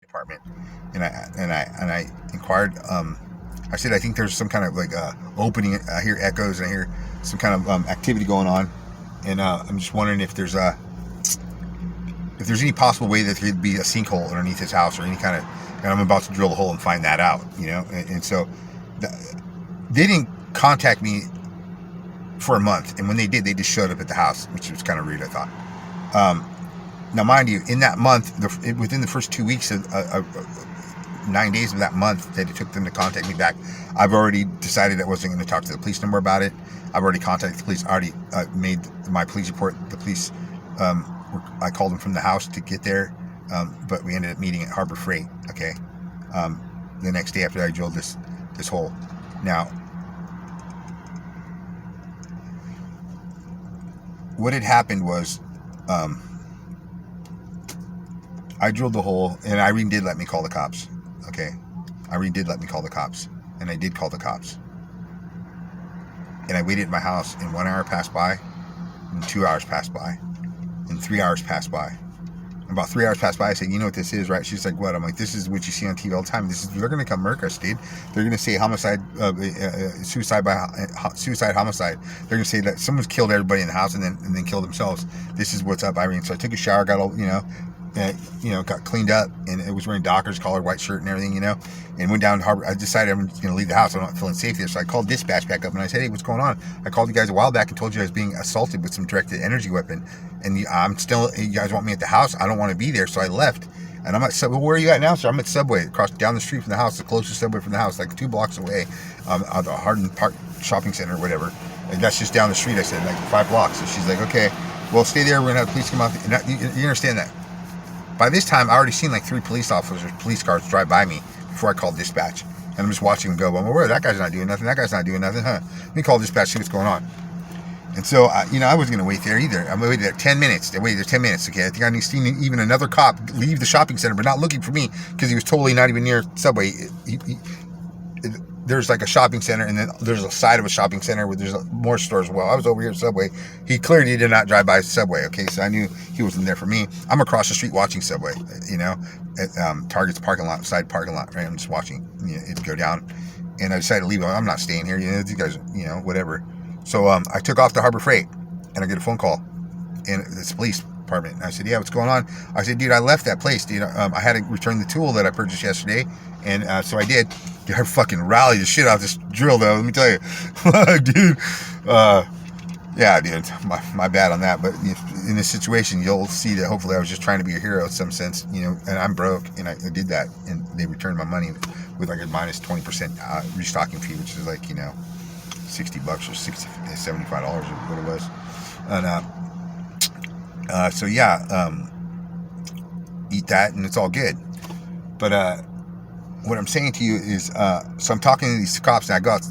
department, and I inquired. I said, I think there's some kind of like opening. I hear echoes and I hear some kind of activity going on, and I'm just wondering if there's any possible way that there could be a sinkhole underneath his house or any kind of. And I'm about to drill the hole and find that out, And so they didn't contact me for a month, and when they did, they just showed up at the house, which was kind of rude, I thought. Now, mind you, in that month, within the first 2 weeks of 9 days of that month that it took them to contact me back, I've already decided I wasn't going to talk to the police no more about it. I've already contacted the police. I already made my police report. The police, I called them from the house to get there, but we ended up meeting at Harbor Freight. Okay, the next day after I drilled this hole. Now, what had happened was, I drilled the hole, and Irene did let me call the cops. Okay, Irene did let me call the cops, and I did call the cops. And I waited at my house, and 1 hour passed by, and 2 hours passed by, and 3 hours passed by. And about 3 hours passed by, I said, "You know what this is, right?" She's like, "What?" I'm like, "This is what you see on TV all the time. They're going to come murder us, dude. They're going to say homicide, suicide, homicide. They're going to say that someone's killed everybody in the house and then killed themselves. This is what's up, Irene." So I took a shower, got all, got cleaned up, and it was wearing Dockers, collar, white shirt, and everything, and went down to Harbor. I decided I'm going to leave the house. I'm not feeling safe there, so I called dispatch back up, and I said, "Hey, what's going on? I called you guys a while back and told you I was being assaulted with some directed energy weapon, and you guys want me at the house? I don't want to be there," so I left. And I'm at Subway. Where are you at now, sir? I'm at Subway, down the street from the house, the closest Subway from the house, like 2 blocks away, at the Hardin Park Shopping Center or whatever. And that's just down the street. I said, like 5 blocks. So she's like, "Okay, well, stay there. We're going to have police come out." You understand that? By this time, I already seen like 3 police cars drive by me before I called dispatch. And I'm just watching them go, "Well, where? That guy's not doing nothing. That guy's not doing nothing, huh? Let me call dispatch, see what's going on." And so, I wasn't going to wait there either. I waited there 10 minutes. I waited there 10 minutes, okay? I think I seen even another cop leave the shopping center, but not looking for me because he was totally not even near Subway. There's like a shopping center, and then there's a side of a shopping center where there's more stores. Well, I was over here at Subway. He clearly did not drive by Subway, okay? So I knew he wasn't there for me. I'm across the street watching Subway, at Target's parking lot, side parking lot, right? I'm just watching it go down. And I decided to leave. I'm not staying here. These guys, whatever. So I took off to Harbor Freight, and I get a phone call, and it's the police department. And I said, "Yeah, what's going on?" I said, "Dude, I left that place, dude. I had to return the tool that I purchased yesterday." And so I did. Dude, I fucking rallied the shit out of this drill, though. Let me tell you, dude. Yeah, dude. My bad on that. But in this situation, you'll see that hopefully I was just trying to be a hero in some sense, and I'm broke, and I did that, and they returned my money with like a minus 20% restocking fee, which is like, $60 or $75 or what it was. And so yeah, eat that and it's all good. But what I'm saying to you is, so I'm talking to these cops, and I got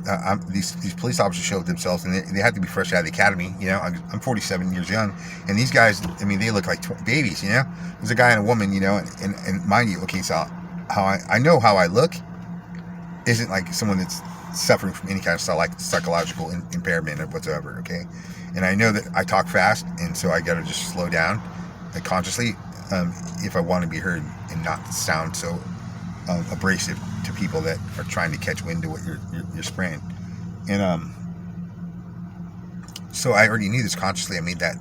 these police officers showed themselves, and they had to be fresh out of the academy. I'm 47 years young, and these guys, I mean, they look like babies. There's a guy and a woman, and mind you, okay, so how I know how I look isn't like someone that's suffering from any kind of psychological impairment or whatsoever, okay? And I know that I talk fast, and so I gotta just slow down, consciously, if I want to be heard and not sound so abrasive to people that are trying to catch wind to what you're spraying. And so I already knew this consciously. I made that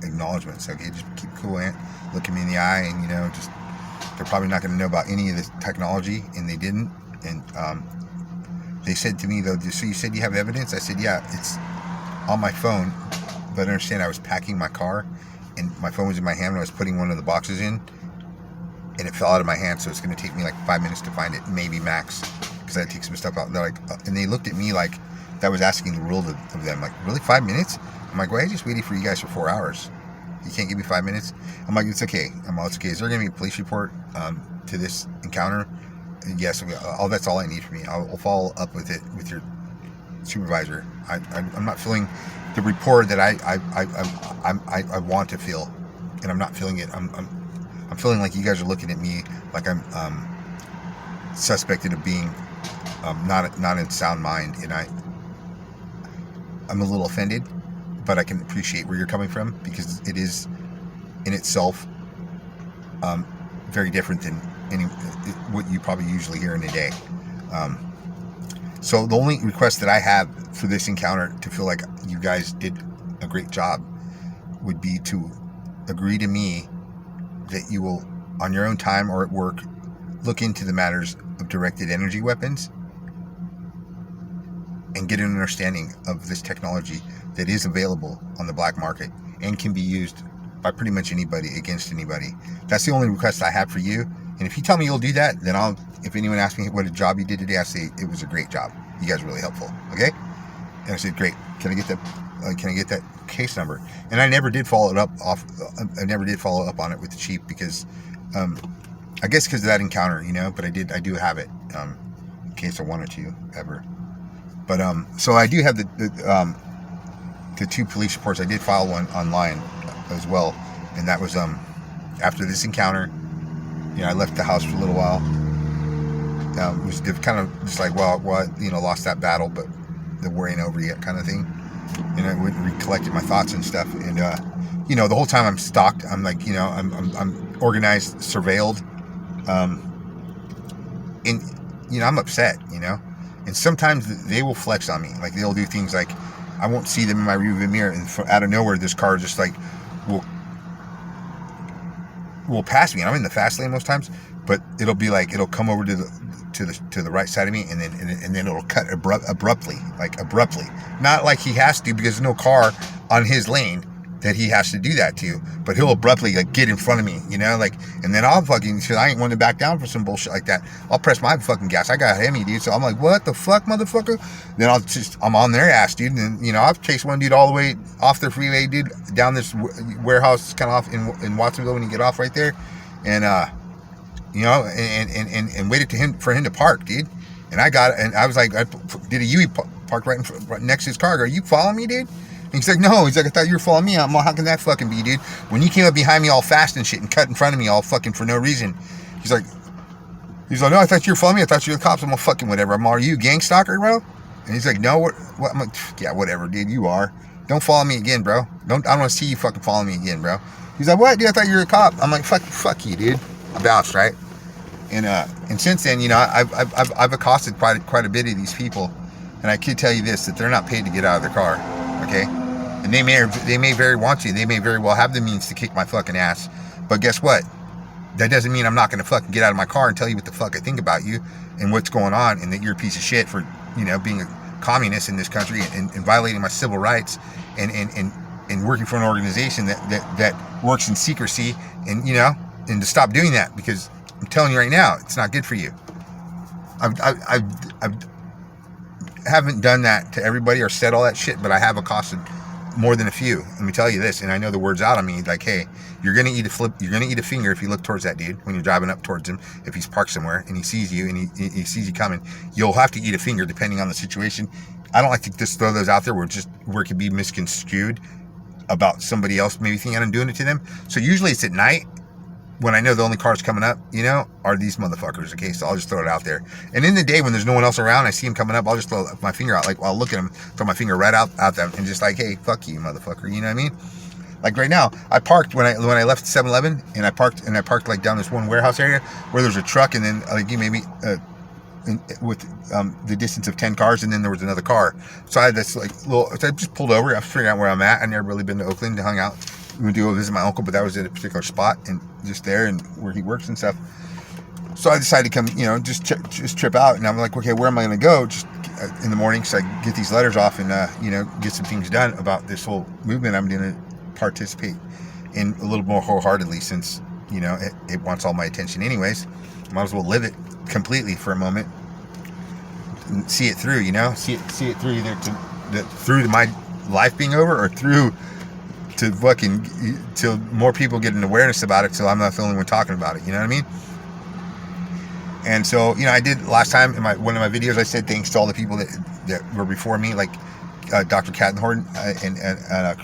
acknowledgement. So, okay, just keep cool, Aunt. Look at me in the eye, and just they're probably not going to know about any of this technology, and they didn't. And they said to me, though, "So you said you have evidence?" I said, "Yeah, it's on my phone, but understand I was packing my car, and my phone was in my hand when I was putting one of the boxes in, and it fell out of my hand, so it's going to take me like 5 minutes to find it, maybe max, because I had to take some stuff out." They're like, and they looked at me like that was asking the world of them. Like, really, 5 minutes? I'm like, "Well, I just waited for you guys for 4 hours. You can't give me 5 minutes?" I'm like, "It's okay." It's okay. Is there going to be a police report to this encounter? And yes, that's all I need from you. I'll follow up with it with your supervisor. I'm not feeling the rapport that I want to feel, and I'm not feeling it. I'm feeling like you guys are looking at me like I'm suspected of being not in sound mind, and I'm a little offended, but I can appreciate where you're coming from, because it is in itself very different than what you probably usually hear in a day. So the only request that I have for this encounter to feel like you guys did a great job would be to agree to me that you will, on your own time or at work, look into the matters of directed energy weapons and get an understanding of this technology that is available on the black market and can be used by pretty much anybody against anybody. That's the only request I have for you. And if you tell me you'll do that, then if anyone asks me what a job you did today, I say it was a great job. You guys are really helpful. Okay? And I said, great. Can I get that case number? And I never did follow it up I never did follow up on it with the chief because, I guess because of that encounter, but I do have it, in case I wanted to ever. But, so I do have the 2 police reports. I did file one online as well. And that was, after this encounter, I left the house for a little while. It was kind of just like, well, lost that battle, but the war ain't over yet kind of thing. And I went and recollected my thoughts and stuff. And, the whole time I'm stalked. I'm like, I'm organized, surveilled. And, I'm upset, And sometimes they will flex on me. Like, they'll do things like, I won't see them in my rearview mirror. And out of nowhere, this car just like will pass me. I'm in the fast lane most times, but it'll be like, it'll come over to the right side of me, and then it'll cut abruptly, not like he has to, because there's no car on his lane that he has to do that to, but he'll abruptly get in front of me, and then I'll fucking, cause I ain't want to back down for some bullshit like that. I'll press my fucking gas. I got Hemi, dude. So I'm like, what the fuck, motherfucker? Then I'm on their ass, dude. And then, I've chased one dude all the way off the freeway, dude, down this warehouse kind of off in Watsonville when you get off right there. And, and waited for him to park, dude. And I was like, I did a Yui park right next to his car. Are you following me, dude? And he's like, no. He's like, I thought you were following me. I'm like, how can that fucking be, dude? When you came up behind me all fast and shit and cut in front of me all fucking for no reason. He's like, no, I thought you were following me. I thought you were the cops. I'm like, fucking whatever. Are you a gang stalker, bro? And he's like, no, what? I'm like, yeah, whatever, dude. You are. Don't follow me again, bro. I don't want to see you fucking follow me again, bro. He's like, what, dude? I thought you were a cop. I'm like, fuck you, dude. I bounced, right? And since then, I've accosted quite a bit of these people, and I could tell you this, that they're not paid to get out of their car, okay? And they may very want to. They may very well have the means to kick my fucking ass. But guess what? That doesn't mean I'm not going to fucking get out of my car and tell you what the fuck I think about you and what's going on, and that you're a piece of shit for, being a communist in this country and violating my civil rights and working for an organization that works in secrecy, and to stop doing that, because I'm telling you right now, it's not good for you. I haven't done that to everybody or said all that shit, but I have accosted more than a few. Let me tell you this, and I know the word's out on me, like, hey, you're gonna eat a finger if you look towards that dude when you're driving up towards him. If he's parked somewhere and he sees you and he sees you coming, you'll have to eat a finger depending on the situation. I don't like to just throw those out there where it could be misconstrued about somebody else maybe thinking I'm doing it to them. So usually it's at night, when I know the only cars coming up, are these motherfuckers, okay? So I'll just throw it out there. And in the day when there's no one else around, I see them coming up, I'll just throw my finger out. Like, I'll look at them, throw my finger right out them, and just like, hey, fuck you, motherfucker. You know what I mean? Like right now, I parked when I left 7-Eleven, and I parked like down this one warehouse area where there's a truck, and then like maybe with the distance of 10 cars, and then there was another car. So I had this like so I just pulled over. I was figuring out where I'm at. I've never really been to Oakland, hung out. We went to go visit my uncle, but that was at a particular spot and just there and where he works and stuff. So I decided to come, just trip out. And I'm like, okay, where am I going to go? Just in the morning, so I can get these letters off and, get some things done about this whole movement I'm going to participate in a little more wholeheartedly, since, it wants all my attention anyways. Might as well live it completely for a moment and see it through, see it through either through my life being over or through till more people get an awareness about it, so I'm not the only one talking about it. You know what I mean? And so, I did last time in one of my videos, I said thanks to all the people that were before me, like Dr. Kattenhorn and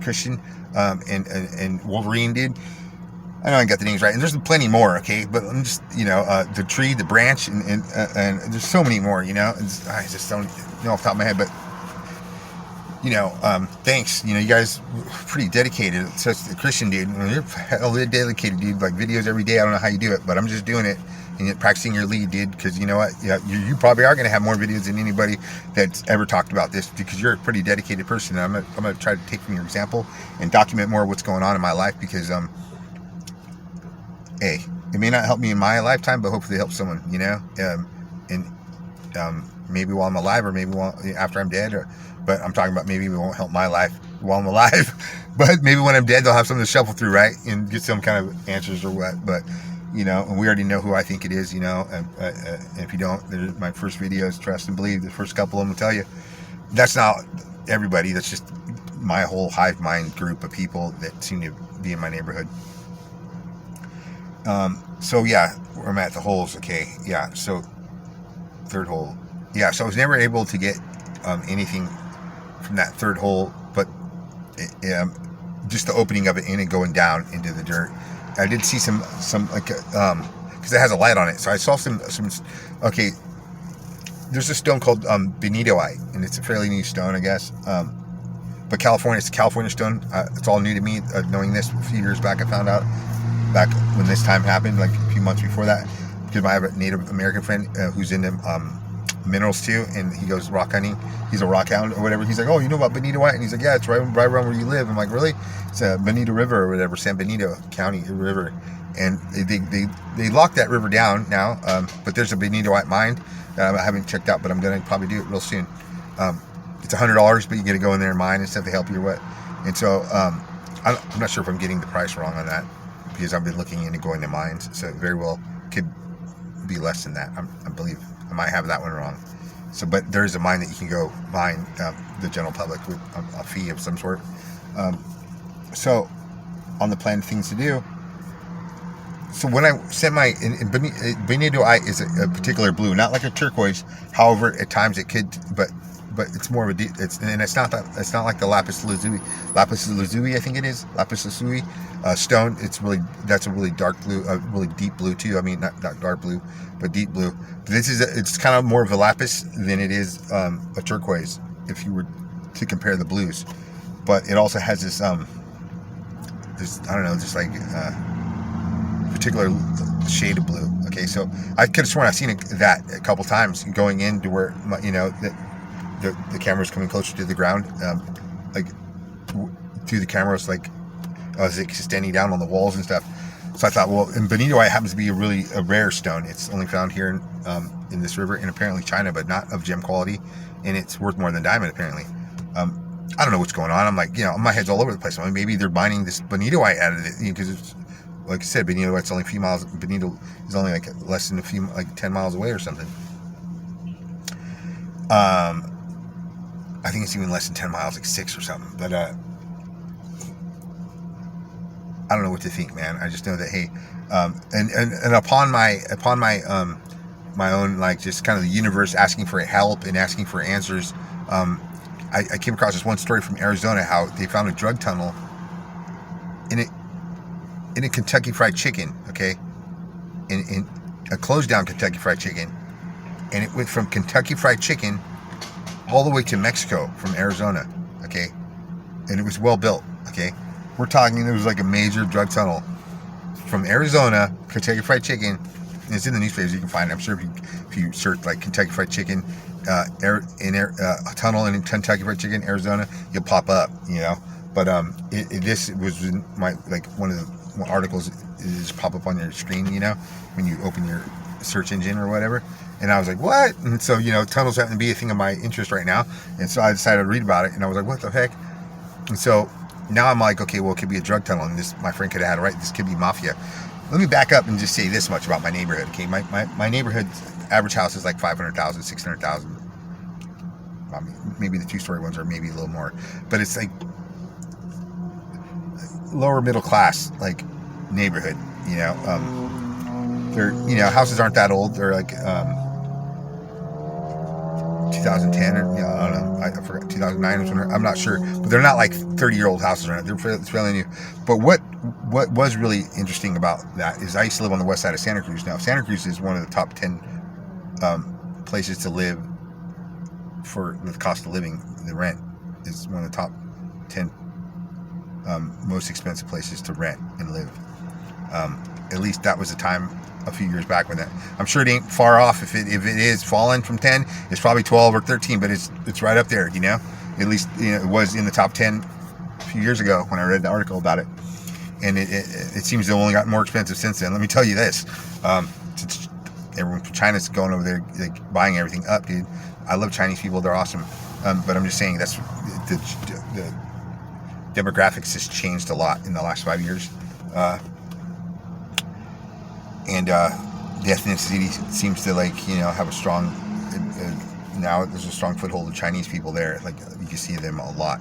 Christian and Wolverine did. I know I got the names right, and there's plenty more, okay? But I'm just, the tree, the branch, and there's so many more, I just don't know off the top of my head, but thanks. You guys were pretty dedicated. Such a Christian dude. You're hella dedicated, dude. Like videos every day. I don't know how you do it, but I'm just doing it and you're practicing your lead, dude. Because you know what? Yeah, you probably are going to have more videos than anybody that's ever talked about this because you're a pretty dedicated person. And I'm gonna try to take from your example and document more of what's going on in my life because hey, it may not help me in my lifetime, but hopefully it helps someone. Maybe while I'm alive or maybe after I'm dead. But I'm talking about maybe it won't help my life while I'm alive. But maybe when I'm dead, they'll have something to shuffle through, right? And get some kind of answers or what. But, and we already know who I think it is, and if you don't, my first video is Trust and Believe. The first couple of them will tell you. That's not everybody. That's just my whole hive mind group of people that seem to be in my neighborhood. So, yeah, where I'm at the holes. Okay, yeah, so third hole. Yeah, so I was never able to get anything from that third hole, but just the opening of it in and going down into the dirt. I did see some like because it has a light on it, so I saw some. Okay, there's a stone called benitoite, and it's a fairly new stone, I guess. But it's a California stone. It's all new to me. Knowing this a few years back, I found out back when this time happened, like a few months before that, because I have a Native American friend who's into minerals too, and he goes rock hunting. He's a rock hound or whatever. He's like, oh, you know about Benitoite? And he's like, yeah, it's right around where you live. I'm like, really? It's a Benito River or whatever, San Benito County River, and they locked that river down now. But there's a Benitoite mine that I haven't checked out, but I'm gonna probably do it real soon. It's $100, but you get to go in there and mine and stuff. They help you or what. And so I'm not sure if I'm getting the price wrong on that because I've been looking into going to mines, so it very well could be less than that. I believe I might have that one wrong. So, but there's a mine that you can go mine the general public with a fee of some sort. So, on the plan of things to do. So when I sent my benitoite is a particular blue, not like a turquoise. However, at times it could, but it's more of it's not like the lapis lazuli. Lapis lazuli, I think it is lapis lazuli stone. That's a really dark blue, really deep blue too. I mean, not dark blue, but deep blue. But it's kind of more of a lapis than it is a turquoise if you were to compare the blues. But it also has this I don't know, just like particular shade of blue. Okay, so I could have sworn I've seen that a couple times going into where the camera's coming closer to the ground, like through the cameras, like as it's extending down on the walls and stuff. So I thought, well, and benitoite happens to be a rare stone. It's only found here in this river in apparently China, but not of gem quality, and it's worth more than diamond apparently. I don't know what's going on. I'm like, my head's all over the place. I mean, maybe they're mining this benitoite out of it because it's like I said, benitoite's only a few miles. Benito is only like less than 10 miles away or something. I think it's even less than 10 miles, like 6 or something. But I don't know what to think, man. I just know that hey, and upon my own, like, just kind of the universe asking for help and asking for answers. I came across this one story from Arizona, how they found a drug tunnel in a Kentucky Fried Chicken, okay, in a closed down Kentucky Fried Chicken, and it went from Kentucky Fried Chicken all the way to Mexico from Arizona, okay, and it was well built, okay. We're talking, there was like a major drug tunnel from Arizona, Kentucky Fried Chicken. And it's in the newspapers, you can find it. I'm sure if you search like Kentucky Fried Chicken, a tunnel in Kentucky Fried Chicken, Arizona, you'll pop up, But this was my, like, one of the articles is pop up on your screen, when you open your search engine or whatever. And I was like, what? And so, tunnels happen to be a thing of my interest right now. And so I decided to read about it, and I was like, what the heck? And so now I'm like, okay, well, it could be a drug tunnel, and this, my friend could have had it right. This could be mafia. Let me back up and just say this much about my neighborhood, okay? My neighborhood's average house is like 500,000, 600,000. I mean, maybe the two-story ones are maybe a little more, but it's like lower middle class, like, neighborhood, they're, houses aren't that old. They're like 2010 or I don't know, I forgot, 2009 or something. I'm not sure, but they're not like 30-year-old houses or anything. They're fairly new. But what was really interesting about that is I used to live on the west side of Santa Cruz. Now, Santa Cruz is one of the top 10 places to live for the cost of living, the rent. is one of the top 10 most expensive places to rent and live. At least that was the time a few years back when that. I'm sure it ain't far off. If it is fallen from 10, it's probably 12 or 13, but it's right up there. At least it was in the top 10 a few years ago when I read the article about it. And it seems to have only gotten more expensive since then. Let me tell you this. Since everyone from China's going over there, like, buying everything up, dude. I love Chinese people. They're awesome. But I'm just saying that's the demographics has changed a lot in the last 5 years. And the ethnicity seems to, like, have a strong, now there's a strong foothold of Chinese people there. Like, you can see them a lot,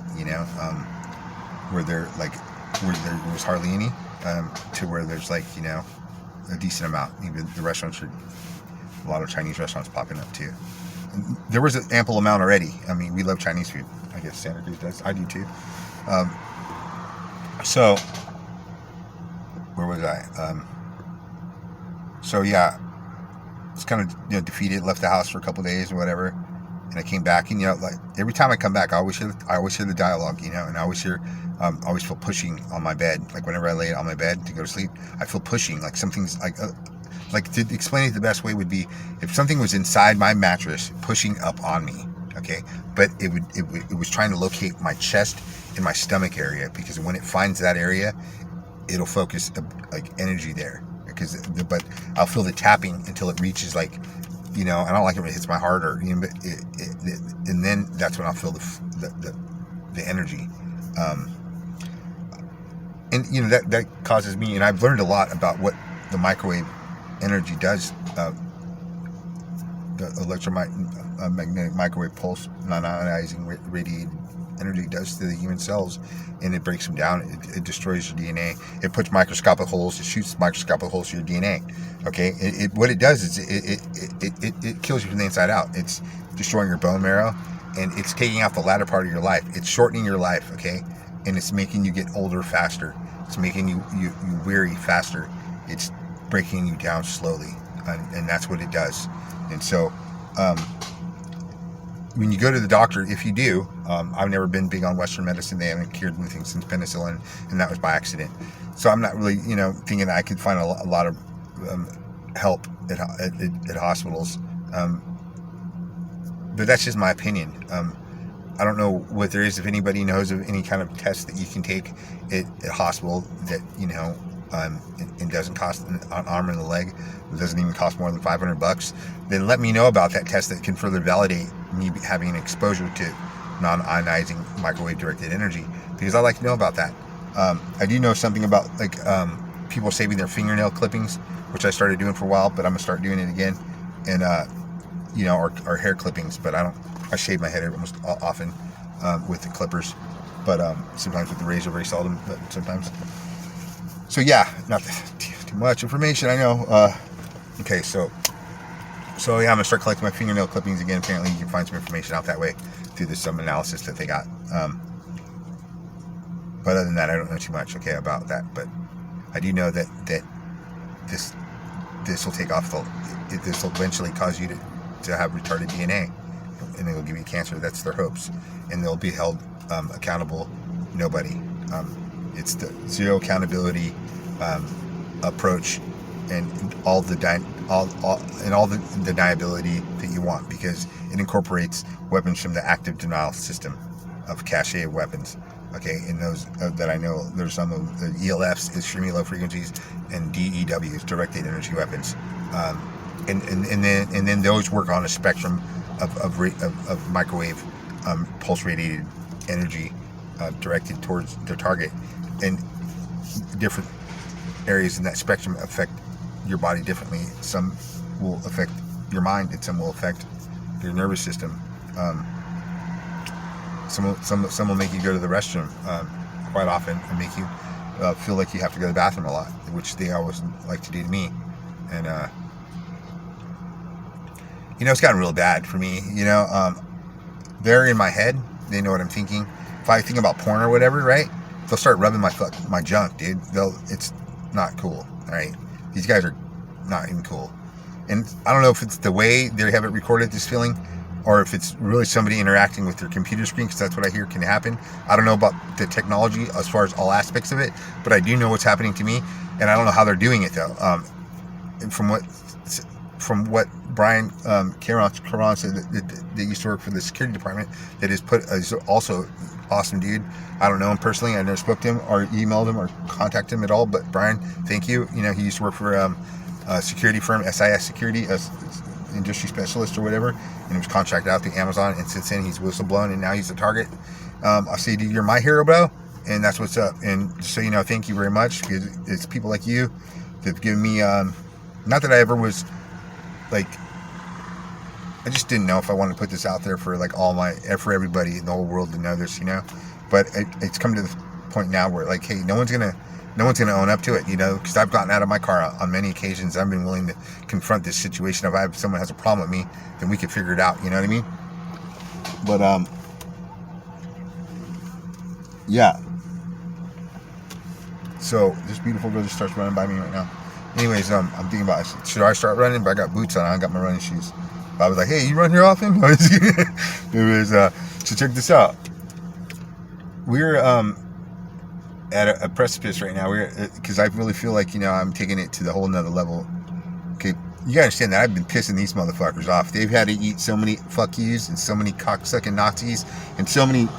where they're like, where there was hardly any, to where there's, like, a decent amount. Even the restaurants are, a lot of Chinese restaurants popping up too. There was an ample amount already. I mean, we love Chinese food. I guess Santa Cruz does. I do too. So where was I? So yeah, I was kind of defeated. Left the house for a couple of days or whatever, and I came back. And like, every time I come back, I always hear the dialogue. And I always hear, always feel pushing on my bed. Like, whenever I lay on my bed to go to sleep, I feel pushing. Like something's like to explain it the best way would be if something was inside my mattress pushing up on me. Okay, but it was trying to locate my chest and my stomach area, because when it finds that area, it'll focus like energy there. But I'll feel the tapping until it reaches, like, I don't like it when it hits my heart, or and then that's when I'll feel the energy. And that causes me, and I've learned a lot about what the microwave energy does. The electromagnetic microwave pulse, non-ionizing radiated energy does to the human cells, and it breaks them down. It destroys your DNA. It puts microscopic holes. It shoots microscopic holes to your DNA. Okay, what it does is it kills you from the inside out. It's destroying your bone marrow, and it's taking out the latter part of your life. It's shortening your life. Okay, and it's making you get older faster. It's making you weary faster. It's breaking you down slowly, and that's what it does. And so, when you go to the doctor, if you do, I've never been big on Western medicine. They haven't cured anything since penicillin, and that was by accident. So I'm not really, thinking that I could find a lot of help at hospitals. But that's just my opinion. I don't know what there is. If anybody knows of any kind of test that you can take at a hospital that, it doesn't cost an arm and a leg, it doesn't even cost more than $500, then let me know about that test that can further validate me having an exposure to non-ionizing microwave directed energy, because I like to know about that. I do know something about, like, people saving their fingernail clippings, which I started doing for a while, but I'm gonna start doing it again. And or hair clippings, but I shave my head almost often with the clippers, but sometimes with the razor, very seldom, but sometimes. So yeah, not too much information, I know. Okay, so yeah, I'm gonna start collecting my fingernail clippings again. Apparently you can find some information out that way through some analysis that they got. But other than that, I don't know too much, okay, about that. But I do know that this will take off this will eventually cause you to have retarded DNA, and it'll give you cancer. That's their hopes, and they'll be held accountable. Nobody. It's the zero accountability approach, and all the deniability that you want, because it incorporates weapons from the active denial system of cache of weapons. Okay, and those that I know, there's some of the ELFs, extremely low frequencies, and DEWs, directed energy weapons, and then those work on a spectrum of microwave pulse radiated energy directed towards their target, and different areas in that spectrum affect your body differently. Some will affect your mind, and some will affect your nervous system. Some will make you go to the restroom quite often, and make you feel like you have to go to the bathroom a lot, which they always like to do to me. And it's gotten real bad for me. They're in my head. They know what I'm thinking. If I think about porn or whatever, right? They'll start rubbing my junk, dude. It's not cool, right? These guys are not even cool. And I don't know if it's the way they have it recorded, this feeling, or if it's really somebody interacting with their computer screen, because that's what I hear can happen. I don't know about the technology as far as all aspects of it, but I do know what's happening to me, and I don't know how they're doing it though. And from what Brian Caron said, that used to work for the security department, that is also awesome dude. I don't know him personally. I never spoke to him or emailed him or contacted him at all. But Brian, thank you. You know, he used to work for a security firm, SIS Security, as industry specialist or whatever, and he was contracted out to Amazon. And since then, he's whistleblown, and now he's a target. I say, dude, you're my hero, bro, and that's what's up. And just so you know, thank you very much, because it's people like you that've given me. Not that I ever was like, I just didn't know if I wanted to put this out there for like for everybody in the whole world to know this, you know. But it's come to the point now where like, hey, no one's gonna own up to it, you know, because I've gotten out of my car on many occasions. I've been willing to confront this situation. If someone has a problem with me, then we can figure it out. You know what I mean? But yeah. So this beautiful girl just starts running by me right now. Anyways, I'm thinking about, should I start running? But I got boots on. I got my running shoes. But I was like, hey, you run here often? Anyways, so check this out. We're at a precipice right now. Because I really feel like, you know, I'm taking it to the whole nother level. Okay, you gotta understand that I've been pissing these motherfuckers off. They've had to eat so many fuck yous and so many cocksucking Nazis and so many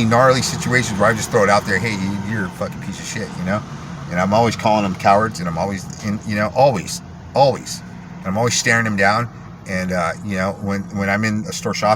gnarly situations where I just throw it out there. Hey, you're a fucking piece of shit, you know. And I'm always calling them cowards, and I'm always always, and I'm always staring them down. And you know, when I'm in a store shopping.